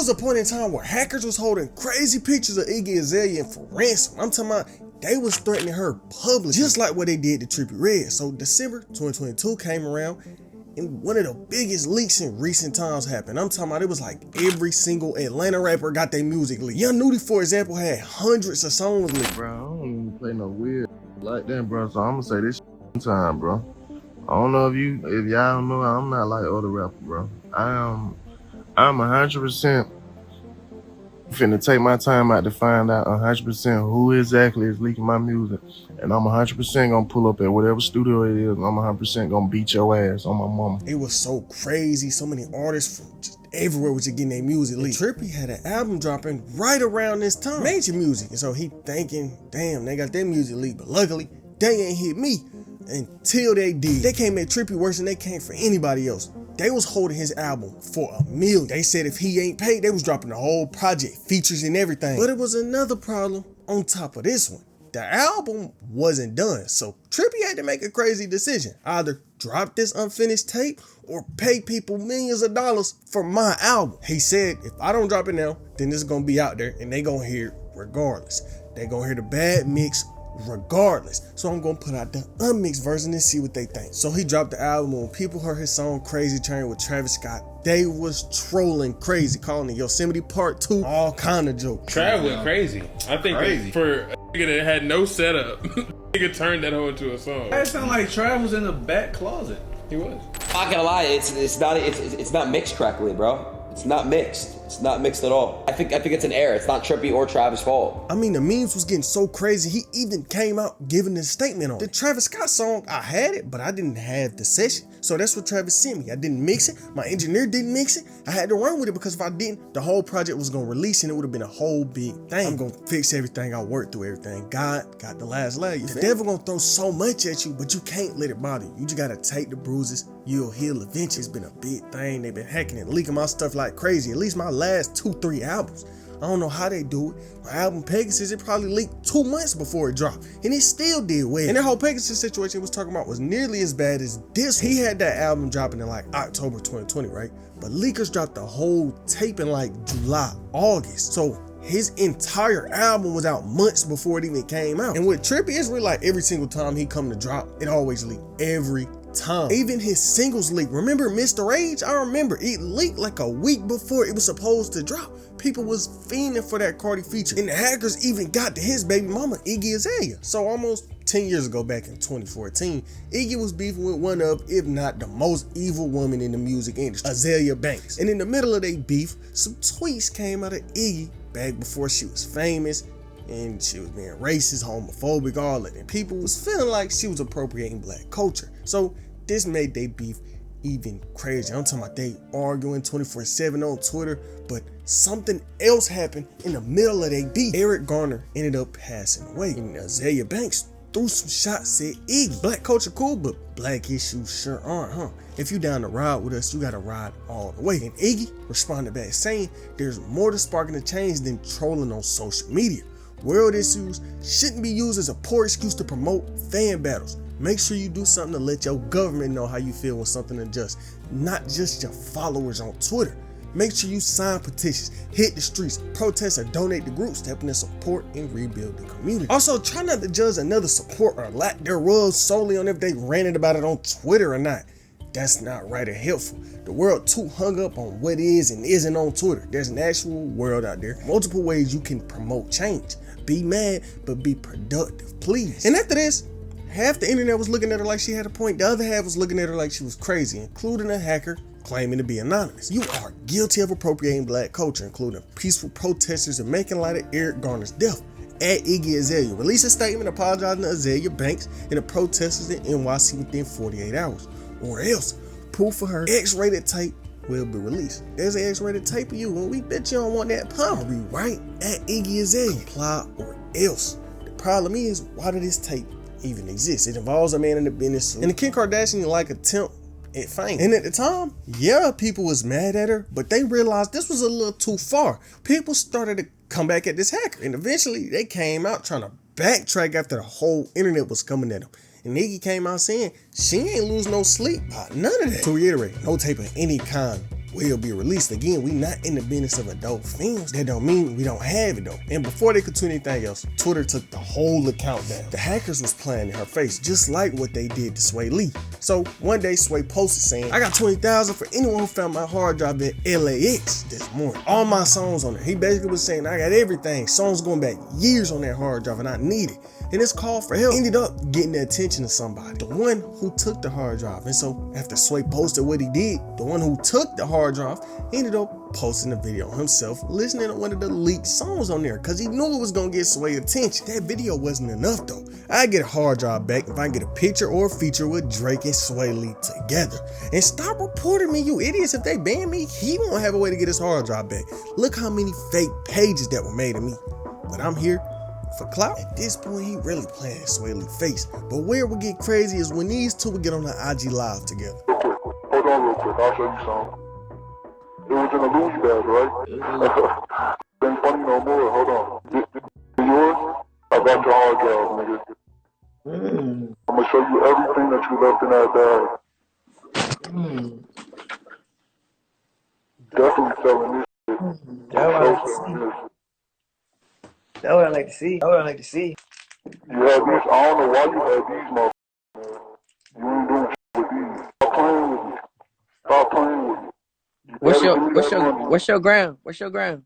was a point in time where hackers was holding crazy pictures of Iggy Azalea for ransom. I'm talking about they was threatening her publicly, just like what they did to Trippie Redd. So December 2022 came around, and one of the biggest leaks in recent times happened. I'm talking about it was like every single Atlanta rapper got their music leaked. Young Nudy, for example, had hundreds of songs leaked. Bro, I don't even play no weird like that, bro. So I'm gonna say this time, bro. I don't know if y'all don't know, I'm not like other rappers, bro. I'm 100% finna take my time out to find out 100% who exactly is leaking my music. And I'm 100% gonna pull up at whatever studio it is, and I'm 100% gonna beat your ass on my mama. It was so crazy. So many artists from just everywhere was just getting their music leaked. Trippie had an album dropping right around this time. Major music. And so he thinking, damn, they got their music leaked. But luckily, they ain't hit me until they did. They came at Trippie worse than they came for anybody else. They was holding his album for $1 million. They said if he ain't paid, they was dropping the whole project, features and everything. But it was another problem on top of this one. The album wasn't done, so Trippie had to make a crazy decision. Either drop this unfinished tape or pay people millions of dollars for my album. He said, if I don't drop it now, then it's gonna be out there and they gonna hear it regardless. They gonna hear the bad mix regardless. So I'm gonna put out the unmixed version and see what they think. So he dropped the album, and when people heard his song Crazy Train with Travis Scott, they was trolling crazy, calling it Yosemite Part 2, all kind of jokes. Trav went crazy. I think for a nigga that had no setup, nigga turned that whole into a song. It sounded like Trav was in the back closet. He was. Not gonna lie, it's not mixed correctly, bro. It's not mixed. It's not mixed at all. I think it's an error. It's not Trippie or Travis' fault. I mean, the memes was getting so crazy, he even came out giving a statement on it. The Travis Scott song, I had it, but I didn't have the session. So that's what Travis sent me. I didn't mix it. My engineer didn't mix it. I had to run with it because if I didn't, the whole project was gonna release and it would have been a whole big thing. I'm gonna fix everything. I worked through everything. God got the last laugh. The devil gonna throw so much at you, but you can't let it bother you. You just gotta take the bruises. You'll heal eventually. It's been a big thing. They've been hacking and leaking my stuff like crazy. At least my last 2-3 albums. I don't know how they do it. My album Pegasus, it probably leaked 2 months before it dropped, and it still did well. And the whole Pegasus situation he was talking about was nearly as bad as this one. He had that album dropping in like October 2020, right? But leakers dropped the whole tape in like July, August. So his entire album was out months before it even came out. And with Trippie, it's really like every single time he come to drop, it always leaked. Every time. Even his singles leaked. Remember Mr. Rage? I remember it leaked like a week before it was supposed to drop. People was fiending for that Cardi feature. And the hackers even got to his baby mama, Iggy Azalea. So almost 10 years ago, back in 2014, Iggy was beefing with one of, if not the most evil woman in the music industry, Azalea Banks. And in the middle of their beef, some tweets came out of Iggy back before she was famous, and she was being racist, homophobic, all that. And people was feeling like she was appropriating black culture. So this made their beef even crazier. I'm talking about they arguing 24/7 on Twitter, but something else happened in the middle of their beef. Eric Garner ended up passing away, and Azalea Banks threw some shots at Iggy. Black culture cool, but black issues sure aren't, huh? If you down to ride with us, you gotta ride all the way. And Iggy responded back saying, there's more to sparking the change than trolling on social media. World issues shouldn't be used as a poor excuse to promote fan battles. Make sure you do something to let your government know how you feel when something adjusts, not just your followers on Twitter. Make sure you sign petitions, hit the streets, protest, or donate to groups to help them support and rebuild the community. Also, try not to judge another support or lack thereof solely on if they ranted about it on Twitter or not. That's not right or helpful. The world too hung up on what is and isn't on Twitter. There's an actual world out there. Multiple ways you can promote change. Be mad, but be productive, please. And after this, half the internet was looking at her like she had a point. The other half was looking at her like she was crazy, including a hacker claiming to be anonymous. You are guilty of appropriating black culture, including peaceful protesters and making light of Eric Garner's death. At Iggy Azalea, release a statement apologizing to Azalea Banks and the protesters in NYC within 48 hours. Or else, proof for her X-rated tape will be released. There's an X-rated tape of you, and we bet you don't want that pump. Rewrite at Iggy Azalea. Comply or else. The problem is, why did this tape even exist? It involves a man in the business and the Kim Kardashian-like attempt at fame. And at the time, yeah, people was mad at her, but they realized this was a little too far. People started to come back at this hacker, and eventually they came out trying to backtrack after the whole internet was coming at them. And Iggy came out saying she ain't lose no sleep about none of that. To reiterate, no tape of any kind will be released. Again, we not in the business of adult films. That don't mean we don't have it though. And before they could do anything else, Twitter took the whole account down. The hackers was playing in her face, just like what they did to Swae Lee. So one day Swae posted saying, I got 20,000 for anyone who found my hard drive at LAX this morning. All my songs on there. He basically was saying, I got everything. Songs going back years on that hard drive and I need it. And this call for help ended up getting the attention of somebody, the one who took the hard drive. And so after Swae posted what he did, the one who took the hard drive ended up posting a video himself listening to one of the leaked songs on there because he knew it was gonna get Swae attention. That video wasn't enough though. I get a hard drive back if I can get a picture or a feature with Drake and Swae Lee together. And stop reporting me, you idiots. If they ban me, he won't have a way to get his hard drive back. Look how many fake pages that were made of me. But I'm here for clout. At this point, he really playing Swae Lee face. But where we get crazy is when these two would get on the IG live together. Hold on real quick, I'll show you some. It was in a loose bag, right? Ain't funny no more, hold on. This yours? I got your hard drive, nigga. I'm gonna show you everything that you left in that bag. Definitely selling this shit. That's what I like to see. That's what I like to see. You have these, I don't know why you have these, motherfuckers. You ain't doing shit with these. Stop playing with me. Stop playing with me. What's your ground? What's your ground?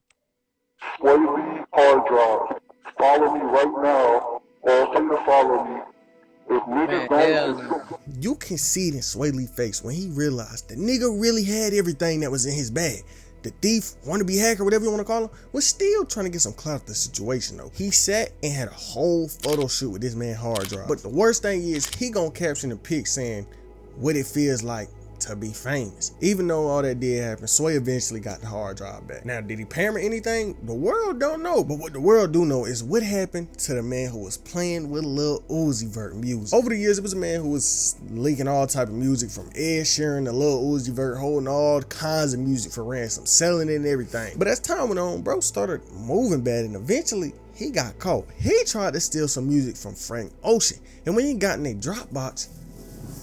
Swae Lee hard drive. Follow me right now. All say to follow me. If niggas don't, you can see it in Swae Lee face when he realized the nigga really had everything that was in his bag. The thief, wannabe hacker, whatever you want to call him, was still trying to get some clout at the situation though. He sat and had a whole photo shoot with this man hard drive. But the worst thing is he gonna caption the pic saying what it feels like to be famous. Even though all that did happen, Swae eventually got the hard drive back. Now, did he parent anything? The world don't know. But what the world do know is what happened to the man who was playing with Lil Uzi Vert music. Over the years, it was a man who was leaking all type of music from Ed Sheeran to Lil Uzi Vert, holding all kinds of music for ransom, selling it and everything. But as time went on, bro started moving bad and eventually he got caught. He tried to steal some music from Frank Ocean. And when he got in their Dropbox,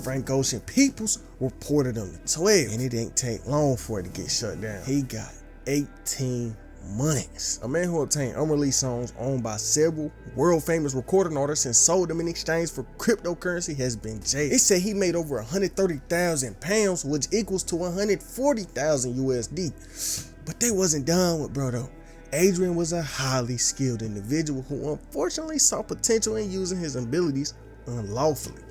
Frank Ocean peoples reported him to 12, and it didn't take long for it to get shut down. He got 18 months. A man who obtained unreleased songs owned by several world famous recording artists and sold them in exchange for cryptocurrency has been jailed. It said he made over 130,000 pounds, which equals to 140,000 USD. But they wasn't done with bro though. Adrian was a highly skilled individual who unfortunately saw potential in using his abilities unlawfully.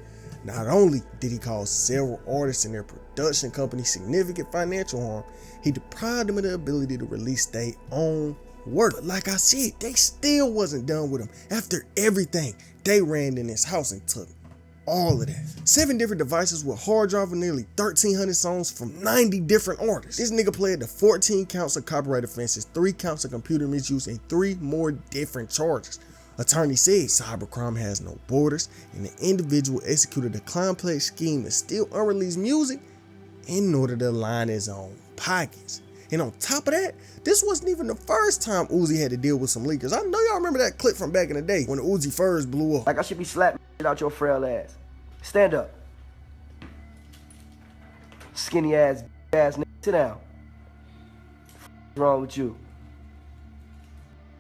Not only did he cause several artists and their production company significant financial harm, he deprived them of the ability to release their own work. But like I said, they still wasn't done with him. After everything, they ran in his house and took all of that. 7 different devices with hard drive of nearly 1,300 songs from 90 different artists. This nigga pled to 14 counts of copyright offenses, 3 counts of computer misuse, and 3 more different charges. Attorney said cybercrime has no borders and the individual executed a complex scheme to steal unreleased music in order to line his own pockets. And on top of that, this wasn't even the first time Uzi had to deal with some leakers. I know y'all remember that clip from back in the day when the Uzi first blew up. Like I should be slapping out your frail ass. Stand up. Skinny ass nigga. Sit down. What's wrong with you?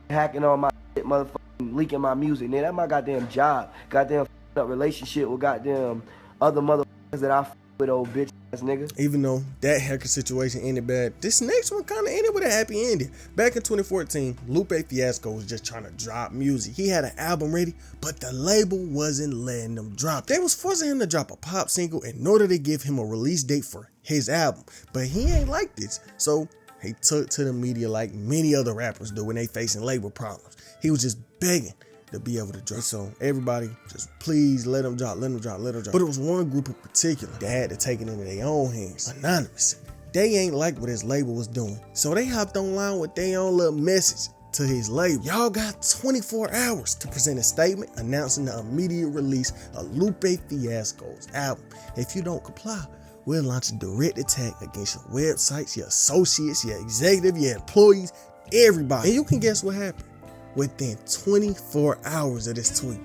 Hacking on my shit, motherfucker. Leaking my music, nigga. That's my goddamn job. Goddamn up relationship with goddamn other motherfuckers that I with, old bitch ass nigga. Even though that hacker situation ended bad, this next one kind of ended with a happy ending. Back in 2014, Lupe Fiasco was just trying to drop music. He had an album ready, but the label wasn't letting him drop. They was forcing him to drop a pop single in order to give him a release date for his album. But he ain't like this, so he took to the media like many other rappers do when they facing label problems. He was just begging to be able to drop. So everybody just please let him drop, let him drop, let him drop. But it was one group in particular that had to take it into their own hands. Anonymous. They ain't like what his label was doing. So they hopped online with their own little message to his label. Y'all got 24 hours to present a statement announcing the immediate release of Lupe Fiasco's album. If you don't comply, we'll launch a direct attack against your websites, your associates, your executive, your employees, everybody. And you can guess what happened. Within 24 hours of this tweet,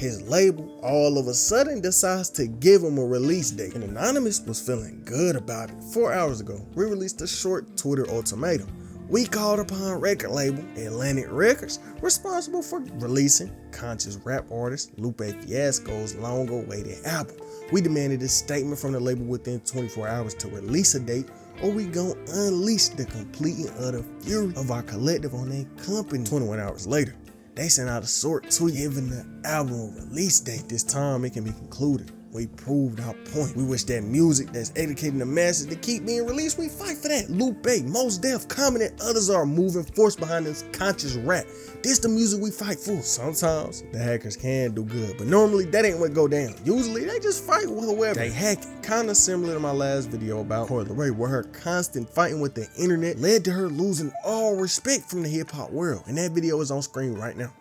his label all of a sudden decides to give him a release date, and Anonymous was feeling good about it. 4 hours ago, we released a short Twitter ultimatum. We called upon record label Atlantic Records, responsible for releasing conscious rap artist Lupe Fiasco's long-awaited album. We demanded a statement from the label within 24 hours to release a date, or we gon' unleash the complete and utter fury of our collective on their company. 21 hours later, they sent out a short tweet giving the album a release date. This time it can be concluded. We proved our point. We wish that music that's educating the masses to keep being released, we fight for that. Lupe, Mos Def, Common, and others are a moving force behind this conscious rap. This the music we fight for. Sometimes the hackers can do good, but normally that ain't what go down. Usually they just fight with whoever they hacking. Kinda similar to my last video about Coi Leray, where her constant fighting with the internet led to her losing all respect from the hip hop world. And that video is on screen right now.